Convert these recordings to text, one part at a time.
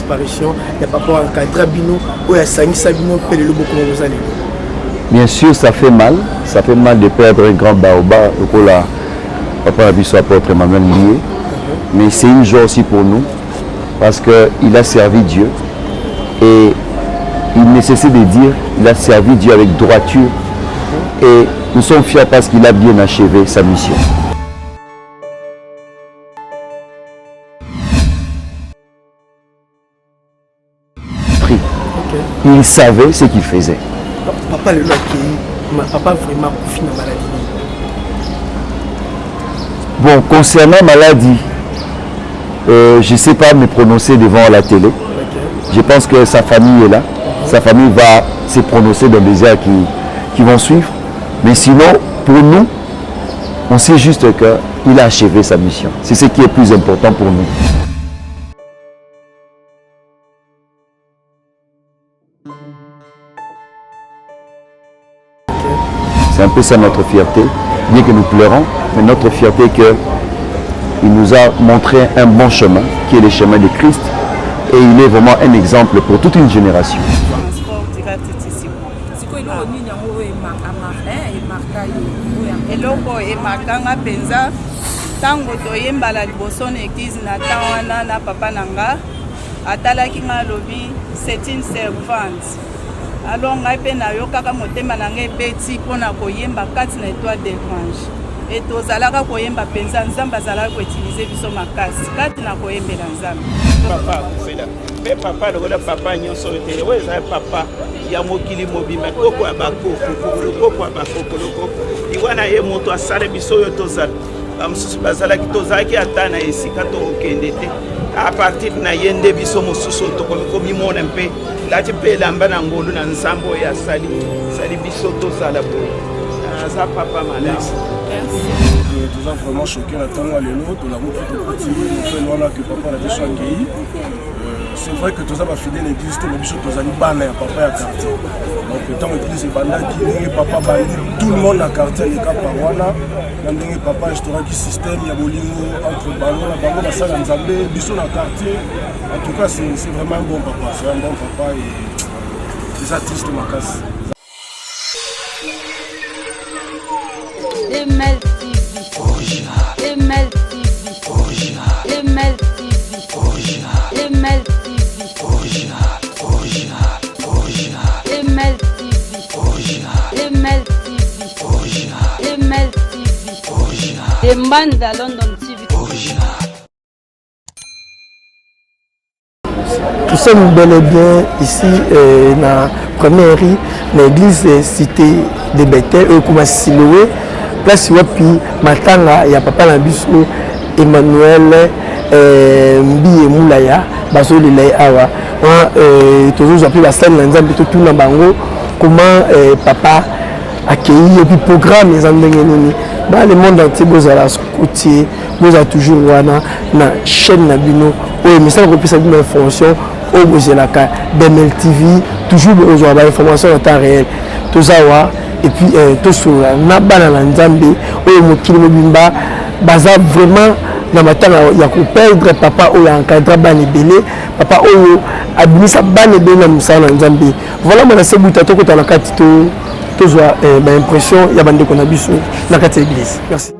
disparition, il y a papa encadré Bino, ou il y a Sangisa Bino, et le beaucoup de années. Bien sûr, ça fait mal de perdre un grand baobab, le papa a vu son apôtre Emmanuel lié, mais c'est une joie aussi pour nous, parce qu'il a servi Dieu, et il nécessite de dire, il a servi Dieu avec droiture, et nous sommes fiers parce qu'il a bien achevé sa mission. Il savait ce qu'il faisait. Papa le papa vraiment confié dans la maladie. Bon, concernant la maladie, je ne sais pas me prononcer devant la télé. Je pense que sa famille est là. Sa famille va se prononcer dans les heures qui vont suivre. Mais sinon, pour nous, on sait juste qu'il a achevé sa mission. C'est ce qui est plus important pour nous. C'est un peu ça notre fierté, bien que nous pleurons, mais notre fierté est qu'il nous a montré un bon chemin, qui est le chemin de Christ, et il est vraiment un exemple pour toute une génération. C'est une servante. Alors ngai pe na yo kaka motema na ngai beti pona koyemba kati na étoile d'évange et tozalaka koyemba penza nzamba zalaka ko utiliser biso makasi kati na koyembela nzambe papa kufela pe papa lokola papa nyonso te weza papa ya mokili mobima koko ya bakoko iwana ye moto asale biso yo tozala bamosusu bazalaki tozalaki ata na esika tokokende te à partir na yende biso mosusu tokomimona mpe lati mpe elamba na ngolu na nzambo ya sali biso tozala boye aza papa malamu. Nous avons vraiment choqué la tango à l'élo, nous l'avons plutôt petit, nous faisons là que papa a déjà accueilli. C'est vrai que tous avons fidèle l'église, tous les bichots, tous les bannes, papa à quartier. Donc le temps l'église est bandaki, papa bandi, tout le monde à quartier, les cas par wana, dans papa restaurant qui système, il y a bolingo entre bango, la bango, la salle en zambé, bichot à quartier. En tout cas, c'est vraiment un bon papa, c'est un bon papa et des artistes ma casse. ML TV original, ML TV original, ML TV original, ML TV original, ML TV original, ML TV original, ML TV original, Embanda London TV original. Nous sommes bel et bien ici dans la première rue, l'église cité de Bethel, comme Siloé. Place wapi matanga ya papa na biso Emmanuel Mbi Moulaya baso le lay awa tozo appelé la salle na nzambe tout na bango comment papa accueilli et puis programme les andenge nini dans le monde entier bozala côtier boza toujours wana na chaîne na bino o message ko pesa bino information o bozela ka DML TV toujours besoin d'information en temps réel tozawa. Et puis tout sur na bana na nzambe oyo mokili mobimba baza vraiment na matanga ya ko perdre papa oyo encadre bana ebele papa oyo abimisa bana ebele na musala na nzambe voilà mona se buta to kota na kati to zwa ba impression ya bande ko na biso na kati ya église. Merci.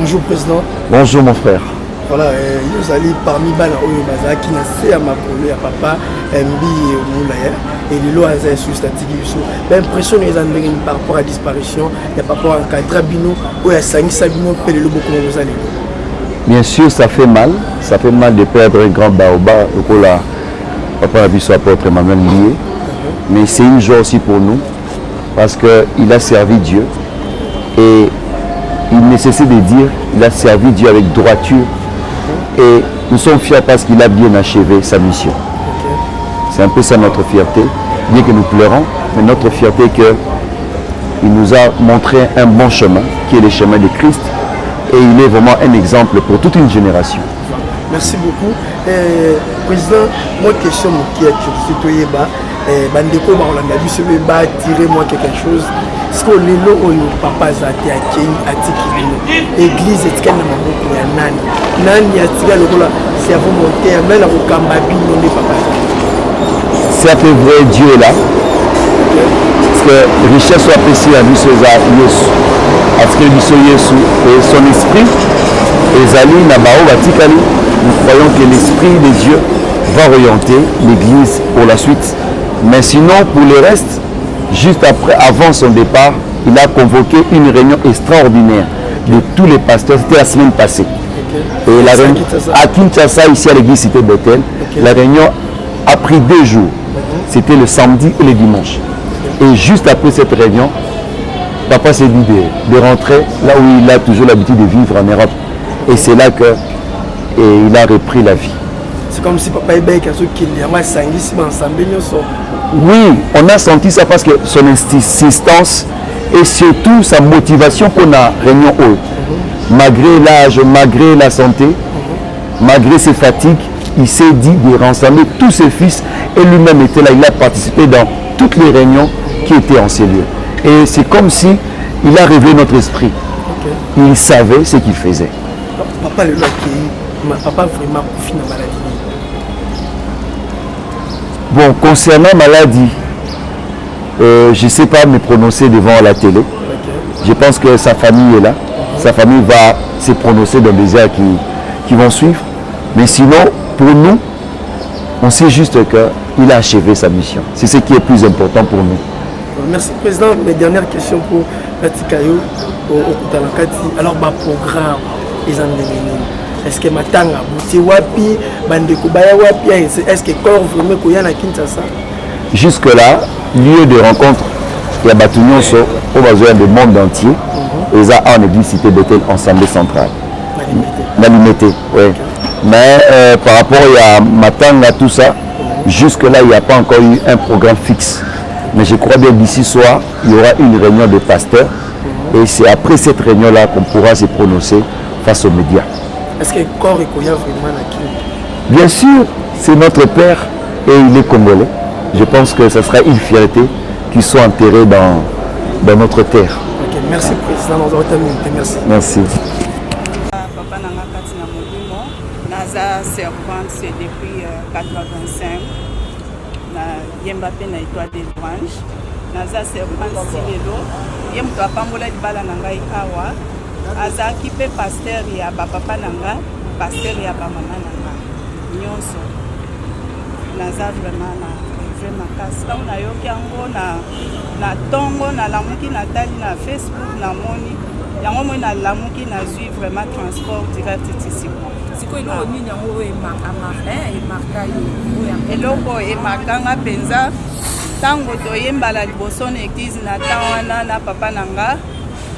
Bonjour président. Bonjour mon frère. Voilà, nous allons parmi bana oyo bazaki na se ya makolo ya papa Mbi Moulaya et les lois sont sur statique biso. L'impression les andengeni par rapport à la disparition, il y a par rapport à cadre bino ou ya sangisa bino pele lo beaucoup vous allez. Bien sûr, ça fait mal de perdre un grand baoba au là papa a vu son apôtre Emmanuel lié. Mais c'est une joie aussi pour nous parce que il a servi Dieu et il nécessite de dire il a servi Dieu avec droiture. Et nous sommes fiers parce qu'il a bien achevé sa mission. C'est un peu ça notre fierté. Bien que nous pleurons, mais notre fierté est qu'il nous a montré un bon chemin, qui est le chemin de Christ. Et il est vraiment un exemple pour toute une génération. Merci beaucoup. Président, moi question qui est curiosité, bandeko baolanda biso ba tirer moi quelque chose. Est-ce que le oyo papa zate akei atikibino église etikana maboko ya nani atika lokola c'est à vous monter mais la kokamba bino ne papa zate. C'est à peu vrai Dieu est là. Parce que richesse soit appréciée à biso za Yesu. Parce que biso Yesu et son esprit ezali na bao batikali. Nous croyons que l'esprit de Dieu va orienter l'église pour la suite. Mais sinon, pour le reste, juste après, avant son départ, il a convoqué une réunion extraordinaire de tous les pasteurs. C'était la semaine passée. Et la réunion à Kinshasa, ici à l'église Cité Bethel, la réunion a pris 2 jours. C'était le samedi et le dimanche. Et juste après cette réunion, papa s'est dit de rentrer là où il a toujours l'habitude de vivre en Europe. Et c'est là qu'il a repris la vie. C'est comme si papa Ebek a ensemble. Oui, on a senti ça parce que son insistance et surtout sa motivation qu'on a réunion haut. Malgré l'âge, malgré la santé, malgré ses fatigues, il s'est dit de rassembler tous ses fils et lui-même était là. Il a participé dans toutes les réunions qui étaient en ces lieux. Et c'est comme si il a révélé notre esprit. Il savait ce qu'il faisait. Papa le papa vraiment confie dans la maladie. Bon, concernant maladie, je ne sais pas me prononcer devant la télé. Je pense que sa famille est là. Sa famille va se prononcer dans les heures qui vont suivre. Mais sinon, pour nous, on sait juste qu'il a achevé sa mission. C'est ce qui est plus important pour nous. Merci Président. Mes dernières questions pour Natikayo au Kutalakati. Alors, programme, les Andénénines. Est-ce que matanga bouti wapi bandeko baya wapi est-ce que corps vraiment koya na Kinshasa? Jusque là, lieu de rencontre, il y a Batunyonso au besoin du monde entier. Et ça en église Cité Bethel ensemble central. La limité, oui. Mais par rapport à matanga tout ça, jusque là il n'y a pas encore eu un programme fixe. Mais je crois bien d'ici soir, il y aura une réunion de pasteurs et c'est après cette réunion là qu'on pourra se prononcer face aux médias. Est-ce que le corps est vraiment là? Bien sûr, c'est notre père et il est congolais. Je pense que ce sera une fierté qu'il soit enterré dans notre terre. Okay, merci Président, merci. Merci. Papa Nanga Katina Modimo, Naza servante c'est depuis 85. Na Yemba pe na Étoile des Branches. Naza servante Silelo. Yem to apambola libala nanga ikawa. Azaki pe pasteur ya papa nanga, pasteur ya mama nanga. Nyonso. Naza vraiment makasi. On a yoki yango na tongo na lamuki na tali na Facebook na moni. Yango moi na lamuki na zui vraiment transport direct ici. Siko ilo nini yango emaka marin emaka yo. Eloko emakanga penza. Tango toyembala liboso na église na tawana na papa nanga.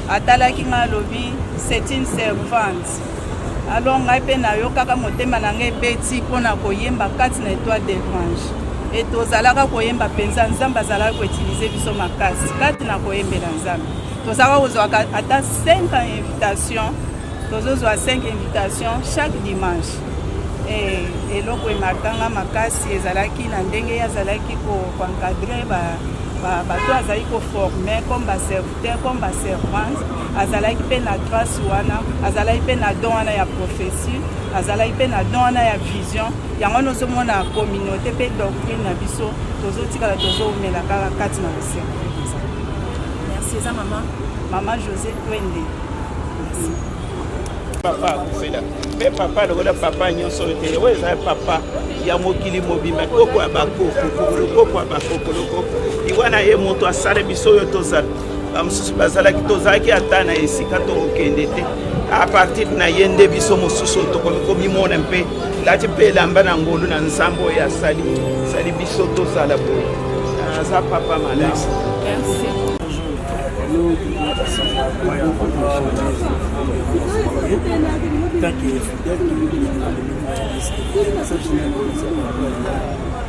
Atalaki nga lobi c'est une servante. Alors ngai pe na yo kaka motema na ngai beti pona koyemba kati na Étoile des Branches. Et tozalaka koyemba penza nzambe azalaka ko utiliser biso makasi kati na koyembela nzambe. Tozalaka kozwa ata 5 invitations. Tozozwa 5 invitations chaque dimanche. Et eloko emakanga makasi ezalaki na ndenge yazalaki ko encadrer bato azali koforme comme baserviteur comme baservante azalaki mpe na grâce wana azalaki mpe na don wana ya prophétie azalaki mpe na don wana ya vision yango nozomona communauté mpe doctrine na biso tozotikala tozomela kaka kati na koservice. Merci eza mama José Twende. Merci. papa akufela mpe papa lokola papa nyonso oyo te oyo eza papa ya mokili mobimba koko ya bakoko lokoko ya bakoko lokoko iwana ye moto asala biso oyo tozala bamosusu bazalaki tozalaki ata na esika tokokende te a partir na ye nde biso mosusu tokomimona mpe lati mpe elamba na ngolu na nzambe oyo asali biso tozala boye aza papa malamu.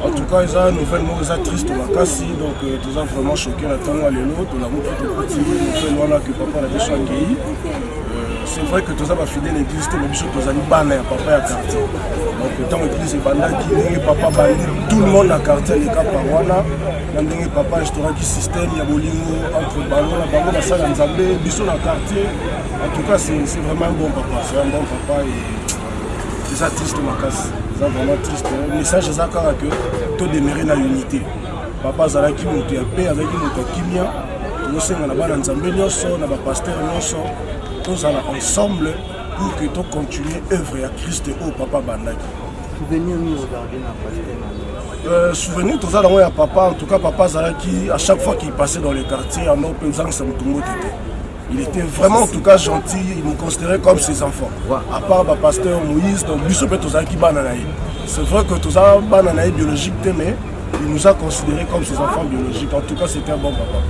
En tout cas, ils ont une nouvelle mauvaise triste makasi, donc ils ont vraiment choqué la tango à l'élo, tout la route de petit, nous fait là que papa a déjà accueilli. C'est vrai que tout ça va fidèle l'église, tout le bichot, tout ça nous banne, papa à quartier. Donc tant l'église est bandaki, papa bandi, tout le monde à quartier, les cas par wana, l'andeng papa restaurant qui système, il y a bolingo entre ballon, la ballon, la salle en zambé, bichot dans le quartier. En tout cas, c'est vraiment un bon papa, c'est un bon papa et c'est triste makasi. C'est vraiment triste. Le message est que tout demeurer dans l'unité. Papa Zalaki monte à paix avec notre kimia. Nous sommes là-bas dans Zambé, nous sommes là-bas pasteur, nous sommes tous ensemble pour que tout continue œuvre à Christ au papa Bandaki. Souvenir nous regarder dans pasteur. Souvenir tout ça là papa. En tout cas papa Zalaki à chaque fois qu'il passait dans les quartiers en open ça me tombait. Il était vraiment en tout cas gentil, il nous considérait comme ses enfants. À part le pasteur Moïse, donc lui, c'est vrai que tout ça, bananaï biologique, mais il nous a considérés comme ses enfants biologiques. En tout cas, c'était un bon papa.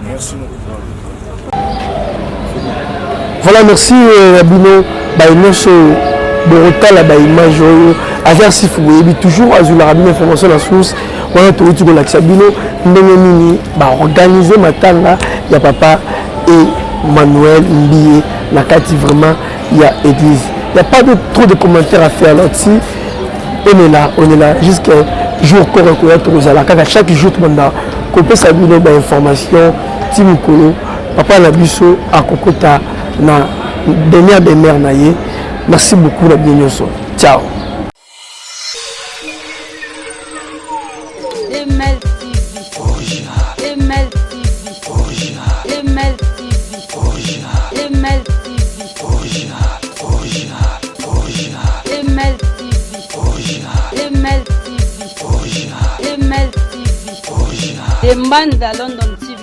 Merci beaucoup. Voilà, merci Abino. Borota la image agir si vous voyez toujours à la rabine information la source on a tout dit que l'axabino ndengeni ba organiser matanga ya papa et Manuel Mbié la kati vraiment il y a église il y a pas de trop de commentaires à faire là-dessus on est là jusqu'à jour correct à chaque jour tout le monde copé sabino ba information timukolo papa la biso à kokota na dernière des mères naie. Merci beaucoup la bienvenue. Ciao. ML TV. ML TV. ML TV. ML TV. ML TV. ML TV. ML TV. Demanda London TV.